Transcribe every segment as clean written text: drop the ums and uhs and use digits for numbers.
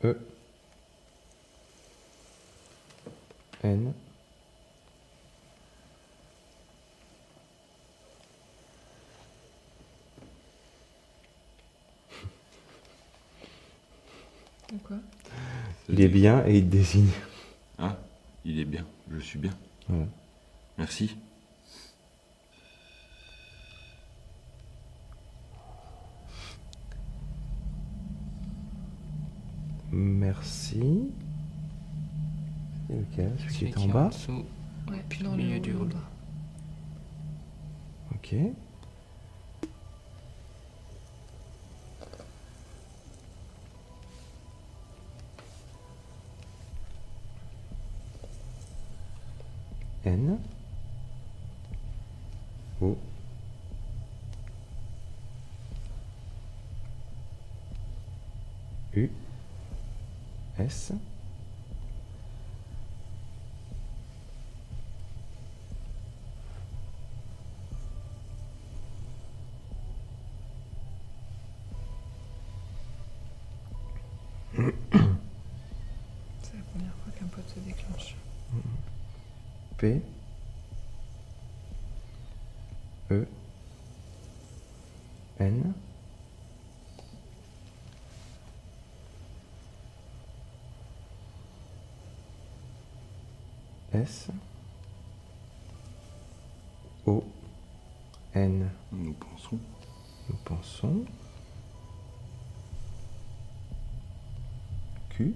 E, N, De quoi? il est bien et il désigne. Ah, il est bien, je suis bien. Voilà. Merci. Merci. C'est lequel? Celui qui était en est bas? dessous. Ouais, Puis dans le milieu le du haut, rouleau. là-bas. Ok. N, O, U, S, C'est la première fois qu'un pote se déclenche. P, E, N, S, O, N. Nous pensons. Nous pensons. Q,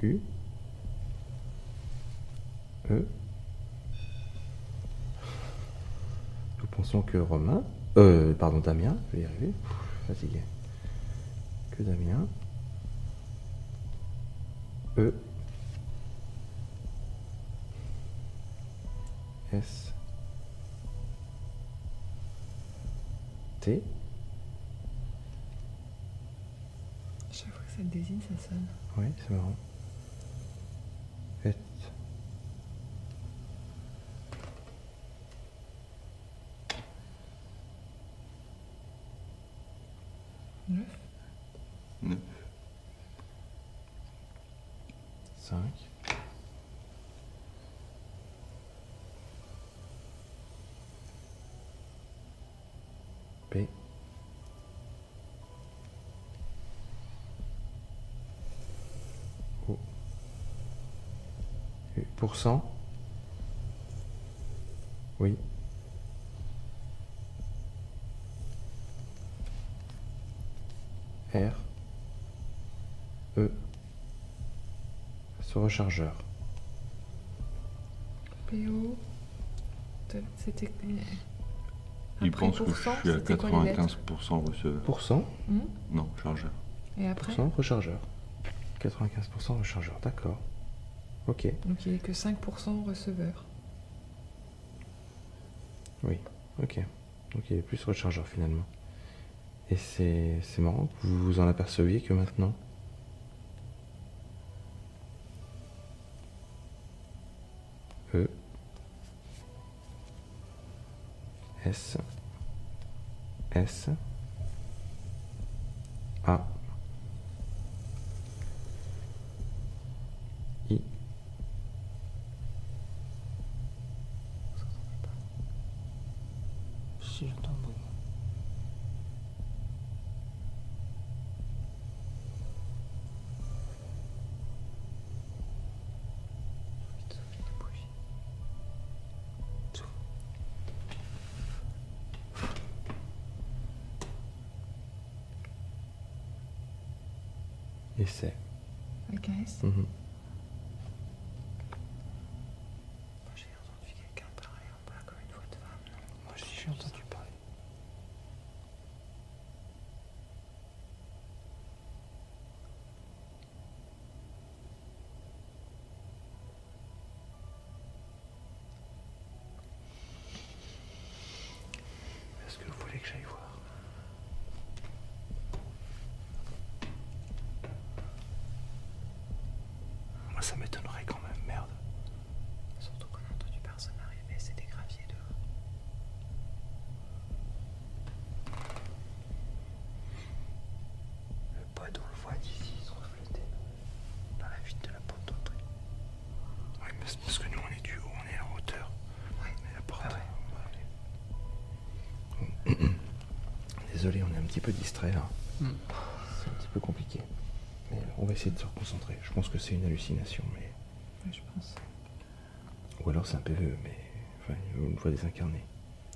U, E. Nous pensons que Romain. Pardon, Damien. Je vais y arriver. Fatigué. Que Damien. E. S. T. Chaque fois que ça te désigne, ça sonne. Oui, c'est marrant. Et. 9. 9. 5. P. O. U. Pourcent. Oui. R. E. Ce rechargeur. PO. C'était. Il Après pense que je pourcent, suis à c'était quoi les lettres? 95% receveur. Pourcent. Non, chargeur. Et après? 100% rechargeur. 95% rechargeur. D'accord. Ok. Donc il est que 5% receveur. Oui. Ok. Donc il est plus rechargeur finalement. Et c'est marrant que vous vous en aperceviez que maintenant. E. S. S. A. I. Si j'entends un mouvement. Et c'est. Avec un S? Mhm. Moi, j'ai entendu quelqu'un parler en bas comme une voix de femme, non? Moi aussi, j'ai entendu parler. Est-ce que vous voulez que j'aille voir? Moi, ça m'étonnerait quand même, merde. Surtout qu'on a entendu personne arriver, c'est des graviers dehors. C'est parce que nous on est du haut, on est en hauteur. Ouais. Mais la porte. Ah ouais. Désolé, on est un petit peu distrait là. Mm. C'est un petit peu compliqué. Mais on va essayer de se reconcentrer. Je pense que c'est une hallucination, mais. Ouais, je pense. Ou alors c'est un PVE, mais. Enfin, une voix désincarnée.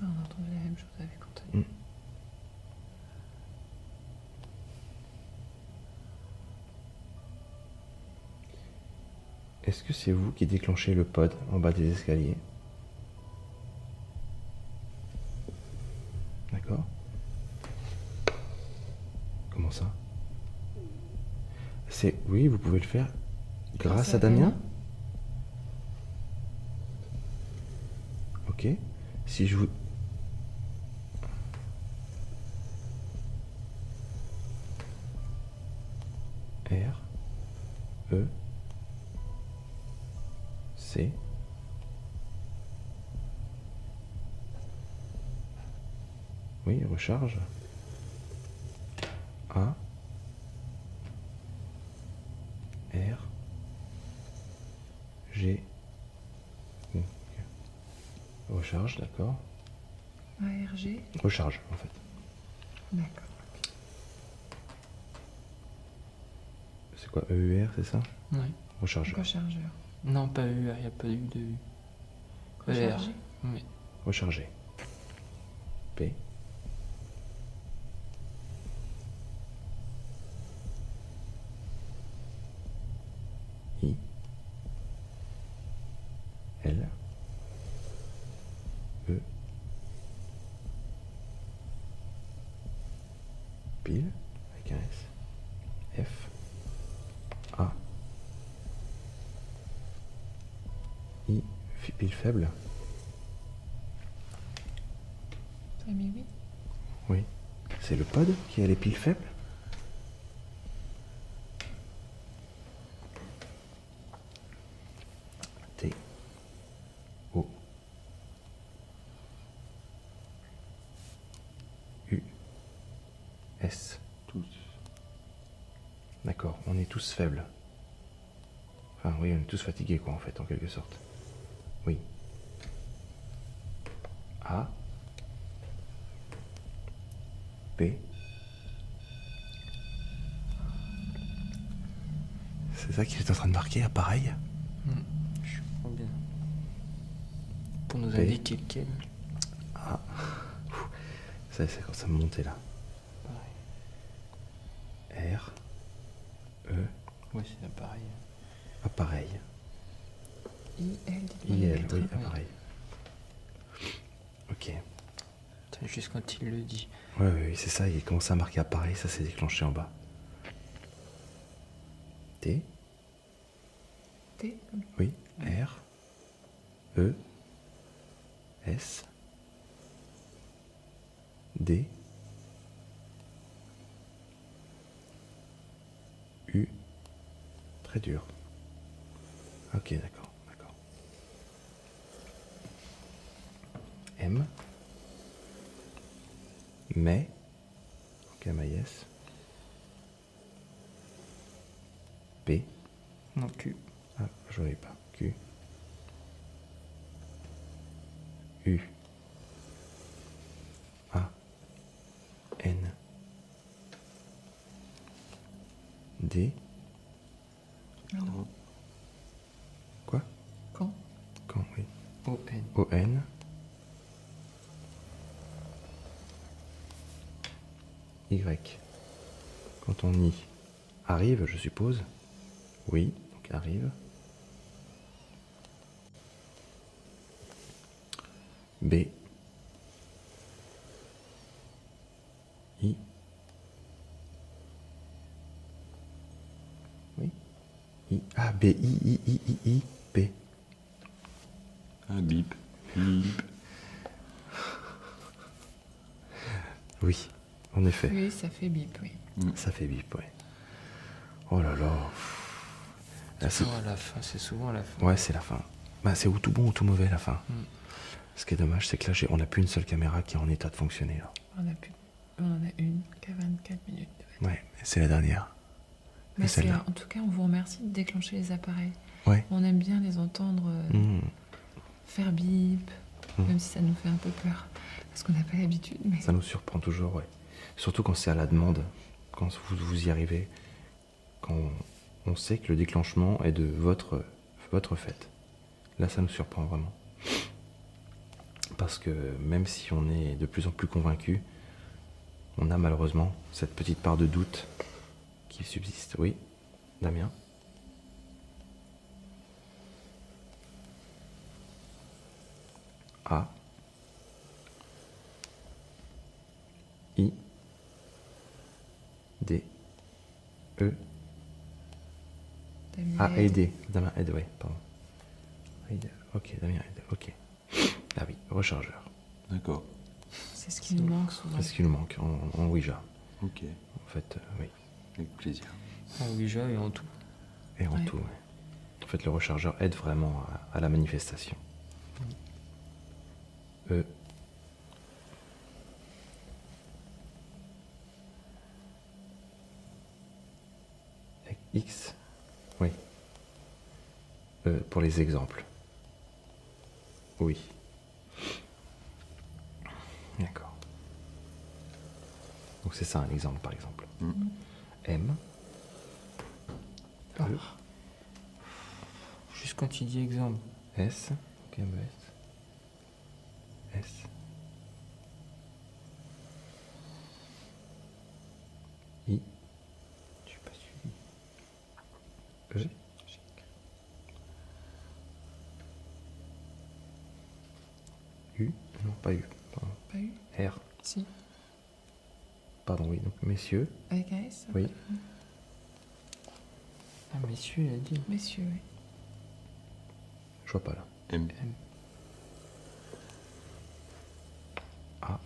Ah, on a entendu la même chose avec Anthony. Mm. Est-ce que c'est vous qui déclenchez le pod en bas des escaliers? D'accord. Comment ça? C'est... Oui, vous pouvez le faire grâce à Damien? Ok. Si je vous... R E C oui, recharge A R G O. Recharge, d'accord. ARG. Recharge en fait. D'accord. C'est quoi EUR, c'est ça? Ouais. Rechargeur. Rechargeur. Non, pas U, il n'y a pas eu de U. Recharger. Oui. Recharger. P. I. L. E. Pile, avec un S. F. A. I. Pile faible. Ça a mis 8. Oui. C'est le pod qui a les piles faibles? T. O. U. S. Tous. D'accord, on est tous faibles. Enfin, oui, on est tous fatigués, quoi, en fait, en quelque sorte. Oui. A. P. C'est ça qu'il est en train de marquer, appareil? Je comprends bien. Pour nous P. indiquer lequel. A. Ça, c'est quand ça me montait là. Pareil. R. E. Oui, c'est pareil. Appareil. IL. IL, oui, appareil. Ok. Attends, juste quand il le dit. Ouais, ouais, oui, c'est ça, il commence à marquer appareil, ça s'est déclenché en bas. T. T. Oui. R. E. S. D. U. Très dur. Ok, d'accord, d'accord. M. Mais. Ok, maïs. P. Non, Q. Ah, je voyais pas. Q. U. A. N. D. Alors, Quoi? quand? Quand, oui. O, N. O. N. Y. Quand on y arrive, je suppose. Oui, donc arrive. B. I. Oui. I. Ah, B. I. P. Ah, bip. Bip. Oui, en effet. Oui, ça fait bip, oui. Ça fait bip, ouais. Oh là là. Là, c'est... Souvent à la fin, c'est souvent à la fin. Ouais, c'est la fin. Bah, c'est ou tout bon ou tout mauvais la fin. Mm. Ce qui est dommage, c'est que là, on n'a plus une seule caméra qui est en état de fonctionner. Là. On en a une qui a 24 minutes. Ouais, c'est la dernière. Mais C'est celle-là. en tout cas, on vous remercie de déclencher les appareils. Ouais. On aime bien les entendre faire bip, même si ça nous fait un peu peur. Parce qu'on n'a pas l'habitude, mais... Ça nous surprend toujours, ouais. Surtout quand c'est à la demande, quand vous y arrivez, quand on sait que le déclenchement est de votre fait. Là, ça nous surprend vraiment. Parce que même si on est de plus en plus convaincu, on a malheureusement cette petite part de doute qui subsiste. Oui, Damien? A. I. D. E. Damien A et aide. D. Damien aide, oui, pardon. Aide. Ok, Damien aide, ok. Ah oui, rechargeur. D'accord. C'est ce qui nous manque souvent. C'est ce qui nous manque en Ouija. Ok. En fait, oui. Avec plaisir. En Ouija et en tout. Et en Ouais. tout, ouais. En fait, le rechargeur aide vraiment à la manifestation. E. Avec X. Oui. Pour les exemples. Oui. D'accord. Donc c'est ça un exemple, par exemple. M. E. Juste quand il dit exemple. S. Ok, M, E, S. S. I. Je suis pas suivi. E. U. Non, pas U. Pardon. Pas eu? R. Si. Pardon, oui. Donc, messieurs. Avec un S? Oui. Ah, messieurs, il a dit. Messieurs, oui. Je vois pas là. M. A.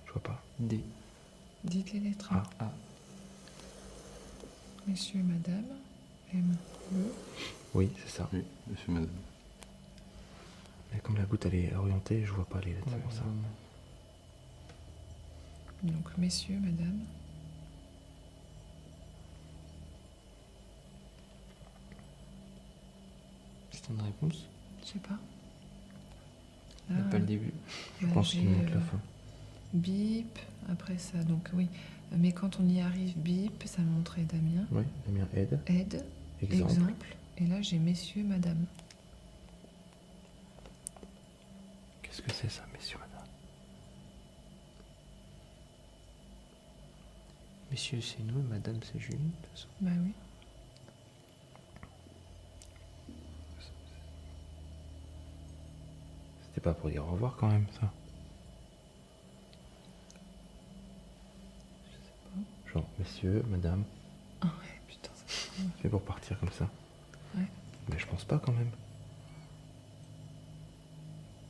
Je vois pas. D. Dites les lettres. A. A. Messieurs, madame. M. E. Oui, c'est ça. Oui, monsieur, madame. Mais comme la goutte elle est orientée, je vois pas les lettres. C'est pour ça. Donc, messieurs, madame. C'est une réponse. Je sais pas. Il n'y a pas le début. Je bah, pense qu'il j'ai, manque la fin. Bip, après ça, donc oui. Mais quand on y arrive, bip, ça montrait Damien. Oui, Damien aide. Aide, Exemple. exemple. Et là, j'ai messieurs, madame. Qu'est-ce que c'est ça, messieurs, madame? Messieurs, c'est nous, et madame, c'est Julie, de toute façon. Bah oui. C'était pas pour dire au revoir quand même, ça? Genre, messieurs, madame. Ah ouais, putain, ça C'est pour partir comme ça. Ouais. Mais je pense pas quand même.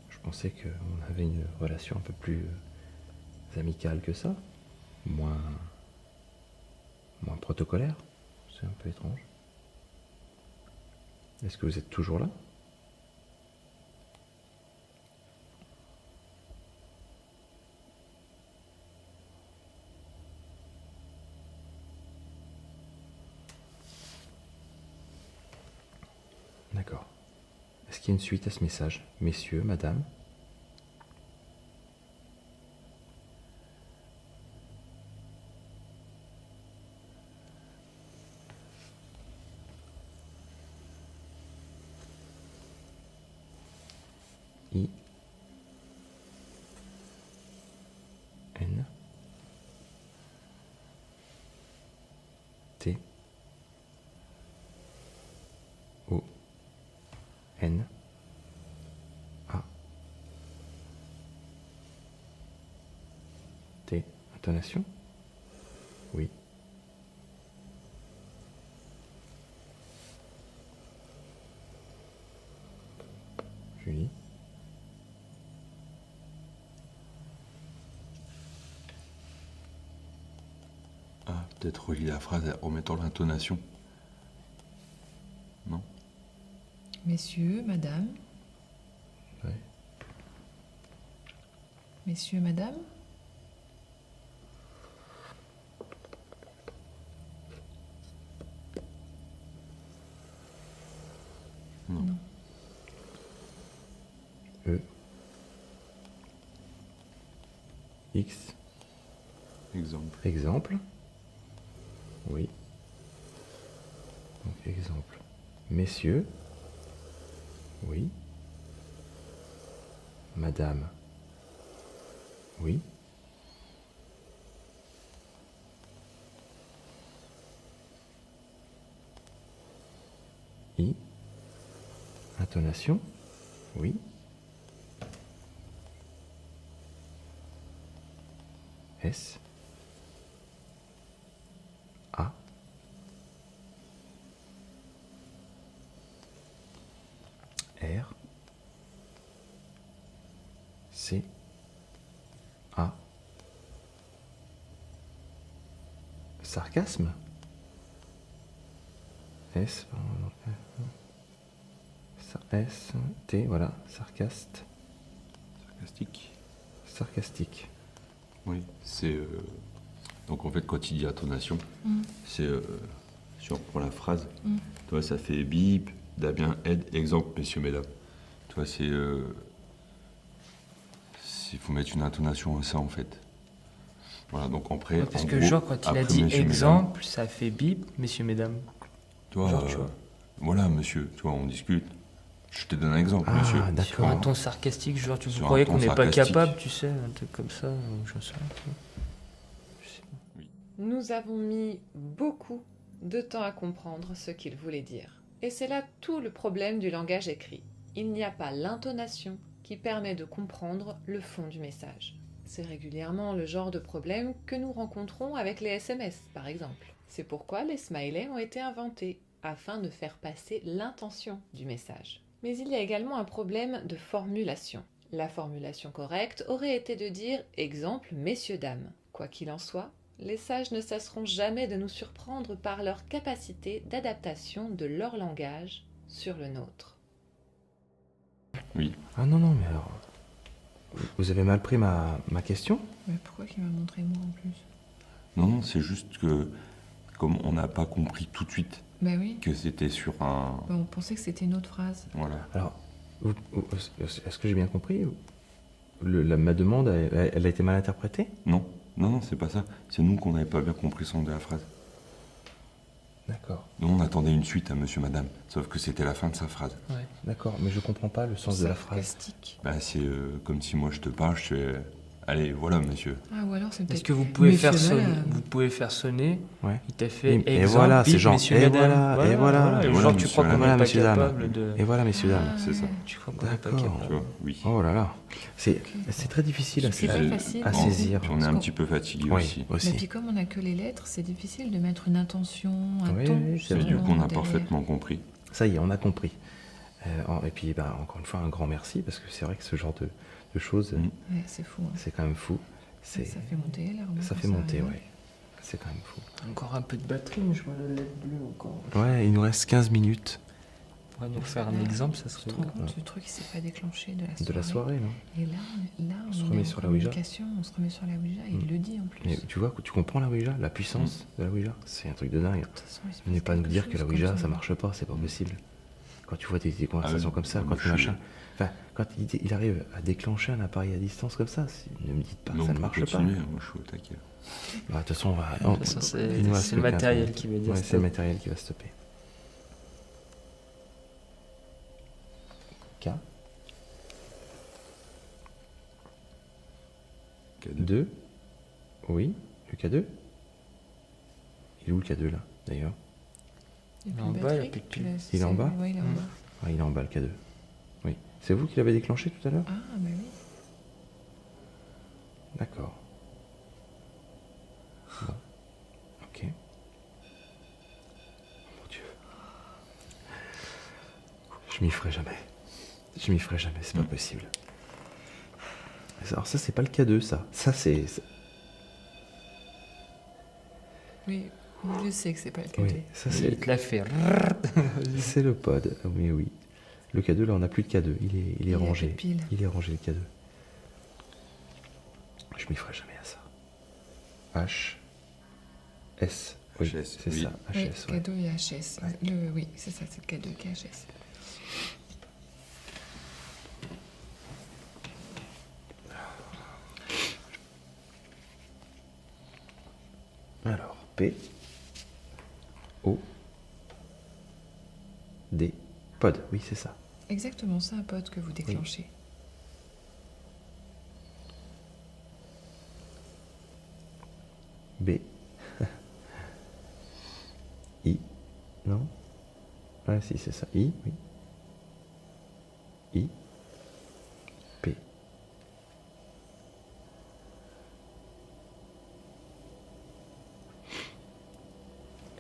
Je pensais qu'on avait une relation un peu plus amicale que ça. Moins protocolaire. C'est un peu étrange. Est-ce que vous êtes toujours là? D'accord. Est-ce qu'il y a une suite à ce message? Messieurs, madame? I. N. T. O. N. A. T. Intonation? Oui. Julie. Ah, peut-être relis la phrase en remettant l'intonation. Non? Messieurs, madame. Ouais. Messieurs, madame. E. X. Exemple. Exemple. Oui. Donc, exemple. Messieurs. Oui. Madame. Oui. I. Intonation. Oui. S. A. R. C. A. Sarcasme. S. S. T. Voilà. Sarcaste. Sarcastique. Sarcastique. Oui, c'est... Donc en fait, quand il dit intonation, c'est... si on reprend la phrase, tu vois, ça fait bip, Damien, aide, exemple, messieurs, mesdames. Tu vois, c'est... il faut mettre une intonation à ça, en fait. Voilà, donc après... Ouais, parce en que gros, genre, quand il a après, dit messieurs, exemple, ça fait bip, messieurs, mesdames. tu vois, genre, tu vois. voilà, monsieur, tu vois, on discute. Je te donne un exemple, Ah, monsieur. d'accord. Sur un ton sarcastique, genre, tu Sur un croyais ton qu'on n'est pas sarcastique. capable, tu sais, un truc comme ça, ou je sais pas. Je sais pas. Nous avons mis beaucoup de temps à comprendre ce qu'il voulait dire. Et c'est là tout le problème du langage écrit. Il n'y a pas l'intonation qui permet de comprendre le fond du message. C'est régulièrement le genre de problème que nous rencontrons avec les SMS, par exemple. C'est pourquoi les smileys ont été inventés, afin de faire passer l'intention du message. Mais il y a également un problème de formulation. La formulation correcte aurait été de dire « exemple, messieurs, dames ». Quoi qu'il en soit, les sages ne cesseront jamais de nous surprendre par leur capacité d'adaptation de leur langage sur le nôtre. Oui. Ah non, non, mais alors... Vous avez mal pris ma question? Mais pourquoi qu'il m'a montré moi en plus? Non, non, c'est juste que, comme on n'a pas compris tout de suite Bah oui, que c'était sur un... on pensait que c'était une autre phrase. Voilà. Alors, est-ce que j'ai bien compris? Ma demande, elle a été mal interprétée? Non, non, non, c'est pas ça. C'est nous qu'on n'avait pas bien compris le sens de la phrase. D'accord, Nous, on attendait une suite à monsieur, madame. Sauf que c'était la fin de sa phrase. Ouais. d'accord, mais je comprends pas le sens de la phrase. Sarcastique. Bah, c'est comme si moi je te parle, je fais... Allez, voilà, monsieur. Ah, ou alors c'est peut-être... Est-ce que vous pouvez Messieurs, faire sonner, madame. vous pouvez faire sonner, Ouais. il t'a fait Et exemple, voilà, c'est bip, genre, messieurs, et mesdames. voilà, et voilà. Et Et genre, voilà, tu monsieur, crois qu'on madame. n'est Voilà, pas messieurs, dames. capable de... Et voilà, messieurs, dames. C'est ça. Tu crois qu'on n'est pas D'accord. capable. Tu vois, oui. Oh là là, c'est très difficile à C'est pas saisir. facile. à saisir. Puis on est un petit peu fatigué Oui, aussi. Mais aussi. puis comme on n'a que les lettres, c'est difficile de mettre une intention, un Oui, ton. oui, c'est Mais vrai. du coup, on a derrière. parfaitement compris. Ça y est, on a compris. Et puis, bah, encore une fois, un grand merci, parce que c'est vrai que ce genre de choses, Mm. Ouais, c'est fou. Hein. c'est quand même fou. Ça fait monter les larmes. Ça quand fait monter, arrive. ouais. C'est quand même fou. Encore un peu de batterie, mais je vois la lettre bleue encore. Ouais, il nous reste 15 minutes On pourrait nous faire un exemple, ça Tu serait te rends bien. compte, le truc, il s'est pas déclenché de la soirée. de la soirée, non? Et là, On se on remet est en sur la Ouija. communication, on se remet sur la Ouija, il le dit en plus. Mais tu vois, tu comprends la Ouija, la puissance de la Ouija? C'est un truc de dingue. De toute façon, il se Venez passe pas nous quelque dire que chose la comme Ouija, ça. ça marche pas, c'est pas possible. Quand tu vois des conversations Ah oui, comme ça, moi, quand je tu suis- machin. Enfin, quand il arrive à déclencher un appareil à distance comme ça, ne me dites pas, Mais ça on ne peut marche continuer, pas. moi je suis au taquet. Bah, de toute façon, on va. De toute façon, c'est il nous reste c'est le que 15 matériel minutes. qui va dire Ouais, stop. c'est le matériel qui va stopper. K. Cadeau. 2. Oui, le K2. Il est où le K2 là, d'ailleurs? Il y a En plus de bas, il y a batterie, plus de tu pile. laisses- Il est en bas Oui, il est en bas. Ah, il est en bas le K2. Oui. C'est vous qui l'avez déclenché tout à l'heure? Ah, bah oui. D'accord. Bon. Ok. Oh mon Dieu. Je m'y ferai jamais. Je m'y ferai jamais, c'est pas possible. Alors ça, c'est pas le K2, ça. Ça, c'est... Oui, je sais que c'est pas le cas. Oui, ça, Il c'est... te l'a fait. C'est le pod. Oh, mais oui. Le K2, là, on n'a plus de K2. Il est a rangé. plus de pile. Il est rangé, le K2. Je m'y ferai jamais à ça. H. S. Oui, HS, c'est oui. ça. Oui, HS, ouais. cadeau et HS. Ouais. Oui, c'est ça, c'est le cadeau qui est HS. P, O, D. Pod, oui, c'est ça. Exactement, c'est un pod que vous déclenchez. B. I. Non? Ah si, c'est ça. I, oui. I. P.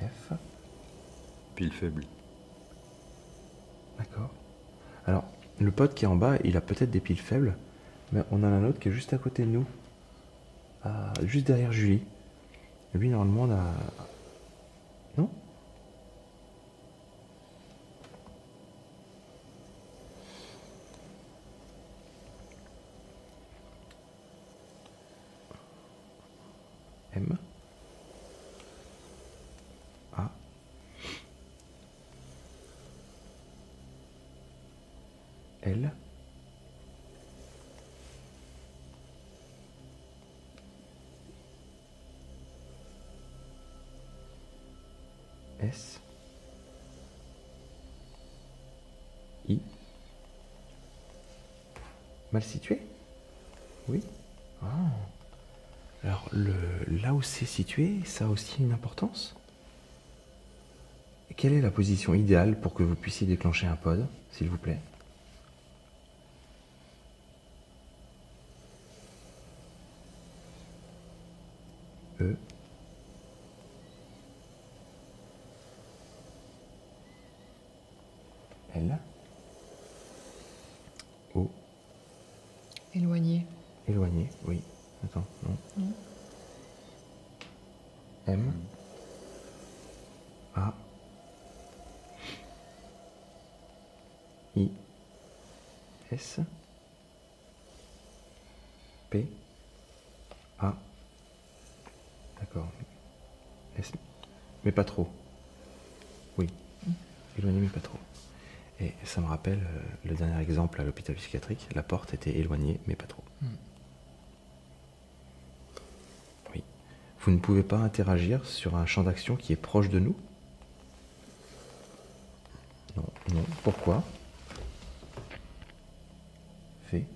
F. Pile faible. D'accord. Alors, le pod qui est en bas, il a peut-être des piles faibles, mais on en a un autre qui est juste à côté de nous. Juste derrière Julie. Et lui, normalement, on a... Non? M. A. L. S. I. Mal situé? Oui. Ah. Alors, là où c'est situé, ça a aussi une importance. Quelle est la position idéale pour que vous puissiez déclencher un pod, s'il vous plaît? E. L. O. Éloigné. Éloigné, oui. Attends, non. Non. M. A. I. S. P. A. D'accord. S. Mais pas trop. Oui. Éloigné, mais pas trop. Et ça me rappelle le dernier exemple à l'hôpital psychiatrique. La porte était éloignée, mais pas trop. Oui. Vous ne pouvez pas interagir sur un champ d'action qui est proche de nous? Non, non. Pourquoi? V.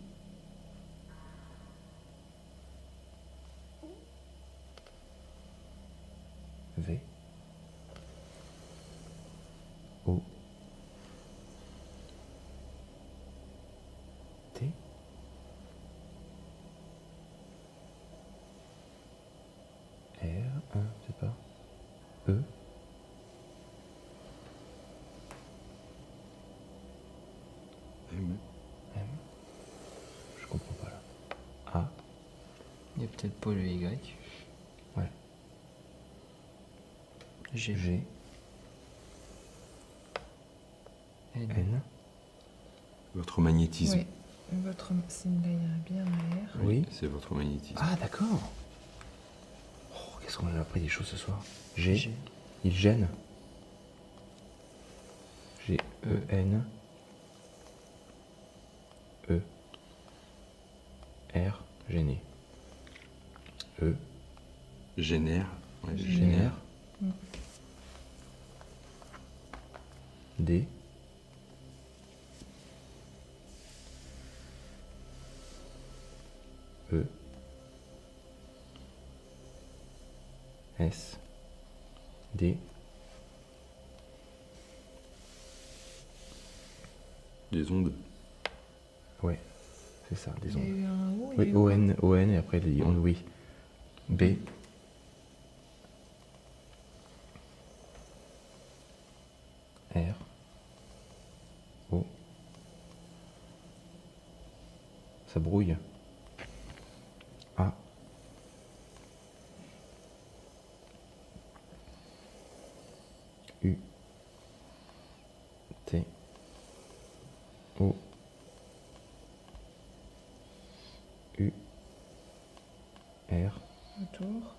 V. O. T. R. Je sais pas. E. M. M. Je comprends pas là. A. Il y a peut-être pas le Y. Ouais. G. G. N. N. Votre magnétisme. Oui. Votre signe là, il y a bien un R. Oui. C'est votre magnétisme. Ah, d'accord. Oh, qu'est-ce qu'on a appris des choses ce soir? G. G. Il gêne. G. E. N. E. R. Gêné. E. Génère. Ouais, Génère. Mm. D. E. S. D. Des ondes. Ouais, c'est ça, des Il y a ondes. eu un O. il y a Oui, eu O, quoi N, O, N, et après il dit ondes, oui. B. R. O. Ça brouille. A. U. T. O. U. R. Autour.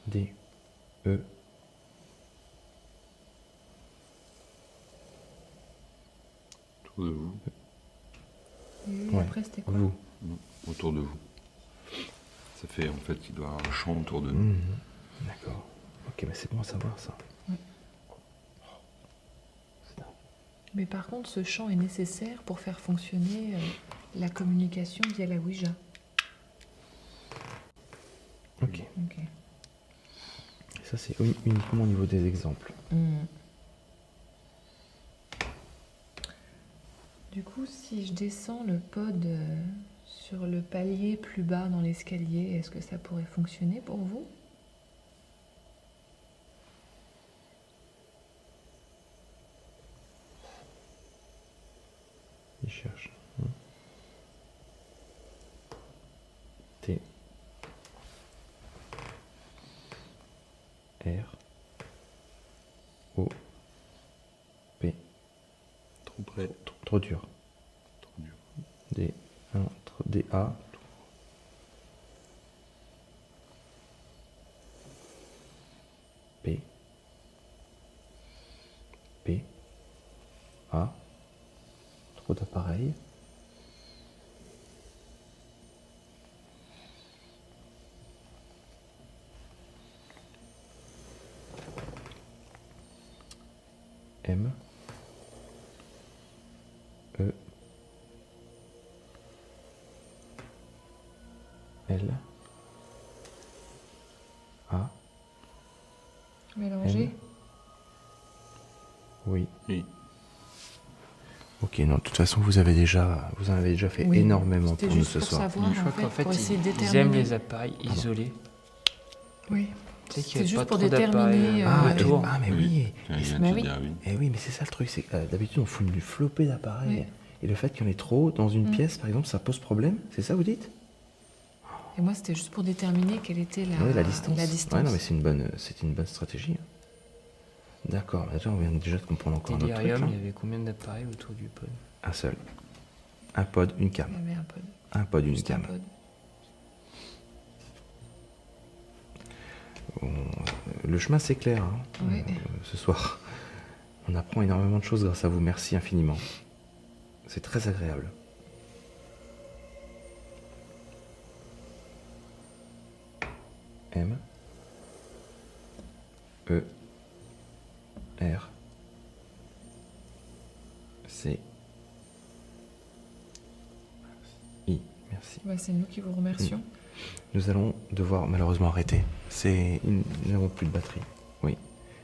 D. E. Autour de vous. Et Ouais. après, c'était quoi? Vous. Non, autour de vous. Ça fait en fait qu'il doit y avoir un champ autour de nous. Mhm. D'accord. Ok, mais c'est bon à savoir ça. Ouais. C'est dingue. Mais par contre, ce champ est nécessaire pour faire fonctionner la communication via la Ouija. Ok. Ok. Et ça, c'est uniquement au niveau des exemples. Du coup, si je descends le pod sur le palier plus bas dans l'escalier, est-ce que ça pourrait fonctionner pour vous? Il cherche. T. R. O. P. Trop près. Trop dur. Trop dur. D. D. A. P. P. A. Trop d'appareils. M. E. L. A. Mélanger? M. Oui. Oui. Ok, non, de toute façon, vous en avez déjà fait Oui, énormément c'était pour nous juste ce pour soir. savoir, Je crois en fait, qu'en fait, pour essayer de ils aiment déterminer. les appareils isolés. Oui. Tu sais qu'il C'est y a juste pas pour trop d'appareils déterminer, autour. mais oui. Je viens Bah de te oui. dire oui. Eh oui, mais c'est ça le truc, c'est que d'habitude on fout une flopée d'appareils. Ouais. Et le fait qu'il y en ait trop dans une Mm. pièce, par exemple, ça pose problème. C'est ça, vous dites? Et moi, c'était juste pour déterminer quelle était Oui, la distance. la distance. Ouais, non, mais c'est une bonne stratégie. D'accord, mais déjà, on vient déjà de comprendre encore un autre truc. Delirium, là. il y avait combien d'appareils autour du pod? Un seul. Un pod, une Il cam. y avait un pod. Un pod, une Juste un cam. pod. Le chemin s'éclaire hein, Ouais. ce soir. On apprend énormément de choses grâce à vous. Merci infiniment. C'est très agréable. M. E. R. C. I. Merci. Bah, c'est nous qui vous remercions. Nous allons devoir malheureusement arrêter. Nous n'avons plus de batterie. Oui,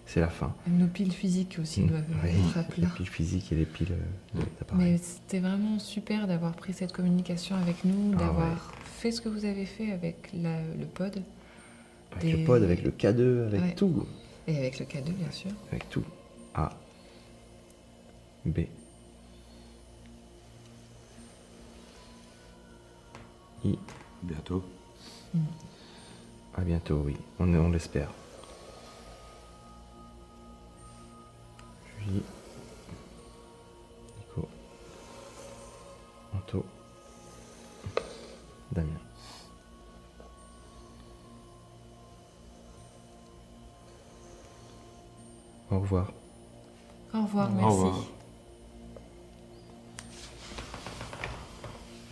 c'est la fin. Nos piles physiques aussi doivent Oui, être à les plat. piles physiques et les piles d'appareil. Mais c'était vraiment super d'avoir pris cette communication avec nous, Ah d'avoir ouais. fait ce que vous avez fait avec le pod Avec le pod, avec le K2, avec Ouais. tout. et avec le K2 bien sûr. Avec tout. A. B. I. Bientôt. À bientôt, oui. On l'espère. Julie. Nico. Anto. Damien. Au revoir. Au revoir, Au merci. revoir.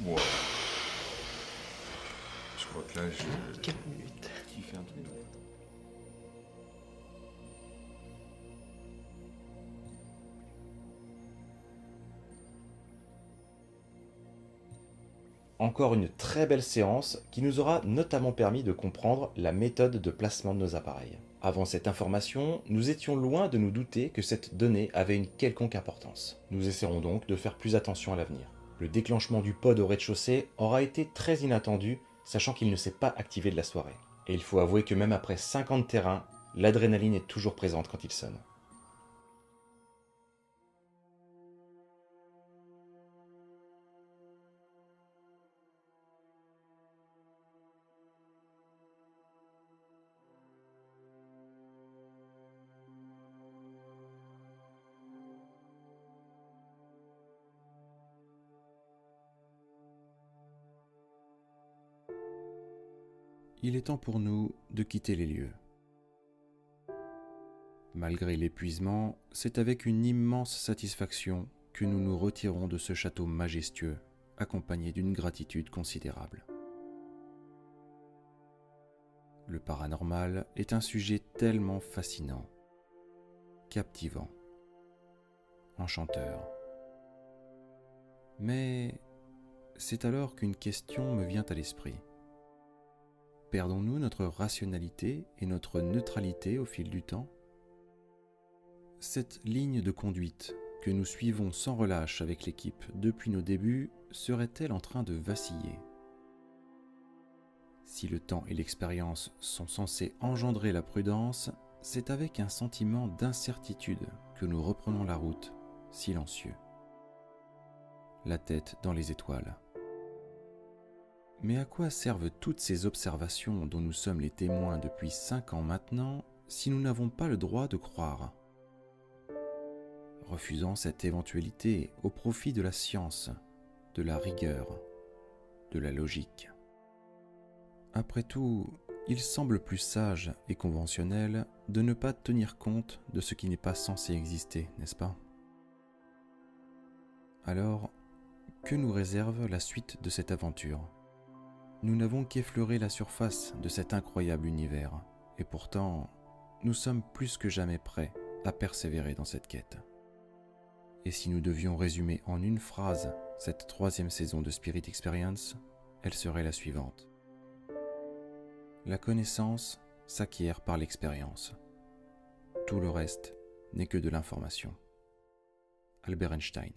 Wow. Je crois que là, je... 4 minutes. Tu fais un truc. Encore une très belle séance qui nous aura notamment permis de comprendre la méthode de placement de nos appareils. Avant cette information, nous étions loin de nous douter que cette donnée avait une quelconque importance. Nous essaierons donc de faire plus attention à l'avenir. Le déclenchement du pod au rez-de-chaussée aura été très inattendu, sachant qu'il ne s'est pas activé de la soirée. Et il faut avouer que même après 5 ans de terrain, l'adrénaline est toujours présente quand il sonne. Il est temps pour nous de quitter les lieux. Malgré l'épuisement, c'est avec une immense satisfaction que nous nous retirons de ce château majestueux, accompagné d'une gratitude considérable. le paranormal est un sujet tellement fascinant, captivant, enchanteur. Mais c'est alors qu'une question me vient à l'esprit. Perdons-nous notre rationalité et notre neutralité au fil du temps ? Cette ligne de conduite que nous suivons sans relâche avec l'équipe depuis nos débuts serait-elle en train de vaciller ? Si le temps et l'expérience sont censés engendrer la prudence, c'est avec un sentiment d'incertitude que nous reprenons la route, silencieux, la tête dans les étoiles. Mais à quoi servent toutes ces observations dont nous sommes les témoins depuis 5 ans maintenant si nous n'avons pas le droit de croire ? Refusant cette éventualité au profit de la science, de la rigueur, de la logique. Après tout, il semble plus sage et conventionnel de ne pas tenir compte de ce qui n'est pas censé exister, n'est-ce pas ? Alors, que nous réserve la suite de cette aventure ? Nous n'avons qu'effleuré la surface de cet incroyable univers, et pourtant, nous sommes plus que jamais prêts à persévérer dans cette quête. Et si nous devions résumer en une phrase cette 3e saison de Spirit Experience, elle serait la suivante. La connaissance s'acquiert par l'expérience. Tout le reste n'est que de l'information. Albert Einstein.